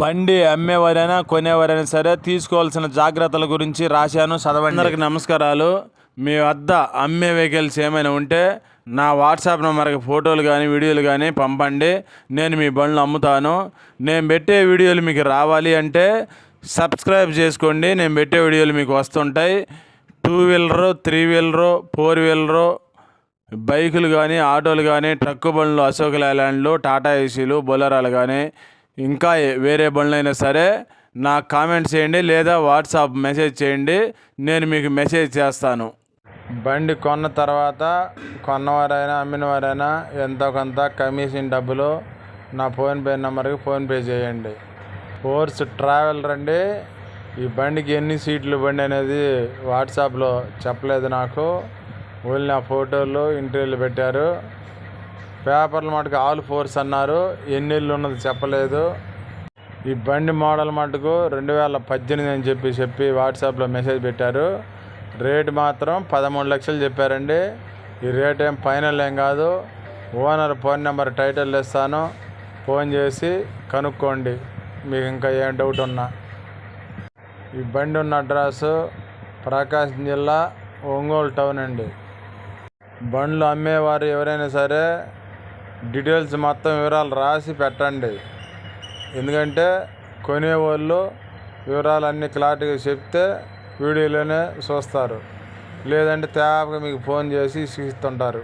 బండి అమ్మేవారైనా కొనేవారైనా సరే తీసుకోవాల్సిన జాగ్రత్తల గురించి రాశాను, చదవండి. అందరికి నమస్కారాలు. మీ వద్ద అమ్మే వెహికల్స్ ఏమైనా ఉంటే నా వాట్సాప్ నెంబర్కి ఫోటోలు కానీ వీడియోలు కానీ పంపండి. నేను మీ బండ్లు అమ్ముతాను. నేను పెట్టే వీడియోలు మీకు రావాలి అంటే సబ్స్క్రైబ్ చేసుకోండి. నేను పెట్టే వీడియోలు మీకు వస్తుంటాయి. 2 వీలరు, 3 వీలరు, 4 వీలరు బైకులు కానీ, ఆటోలు కానీ, ట్రక్కు బండ్లు, అశోక్ లేలాండ్లు, టాటా ఏసీలు, బొలెరోలు కానీ, ఇంకా వేరే బండ్లైనా సరే నాకు కామెంట్ చేయండి లేదా వాట్సాప్ మెసేజ్ చేయండి. నేను మీకు మెసేజ్ చేస్తాను. బండి కొన్న తర్వాత కొన్నవారైనా అమ్మినవారైనా ఎంతో కొంత కమిషన్ డబ్బులు నా ఫోన్పే నెంబర్కి ఫోన్పే చేయండి. ఫోర్స్ ట్రావెలర్ అండి. ఈ బండికి ఎన్ని సీట్లు బండి అనేది వాట్సాప్లో చెప్పలేదు నాకు. ఓన్లీ నా ఫోటోలు ఇంటర్వ్యూలు పెట్టారు. పేపర్లు మటుకు ఆల్ ఫోర్స్ అన్నారు. ఎన్ని ఇళ్ళు ఉన్నది చెప్పలేదు. ఈ బండి మోడల్ మటుకు 2018 అని చెప్పి వాట్సాప్లో మెసేజ్ పెట్టారు. రేటు మాత్రం 13 లక్షలు చెప్పారండి. ఈ రేట్ ఏం ఫైనల్ ఏం కాదు. ఓనర్ ఫోన్ నెంబర్ టైటిల్ ఇస్తాను, ఫోన్ చేసి కనుక్కోండి మీకు ఇంకా ఏం డౌట్ ఉన్నా. ఈ బండి ఉన్న అడ్రస్సు ప్రకాశం జిల్లా ఒంగోలు టౌన్ అండి. బండ్లు అమ్మేవారు ఎవరైనా సరే డీటెయిల్స్ మొత్తం వివరాలు రాసి పెట్టండి. ఎందుకంటే కొనేవాళ్ళు వివరాలు అన్నీ క్లారిటీగా చెప్తే వీడియోలోనే చూస్తారు. లేదంటే తేపగా మీకు ఫోన్ చేసి ఇస్తుంటారు.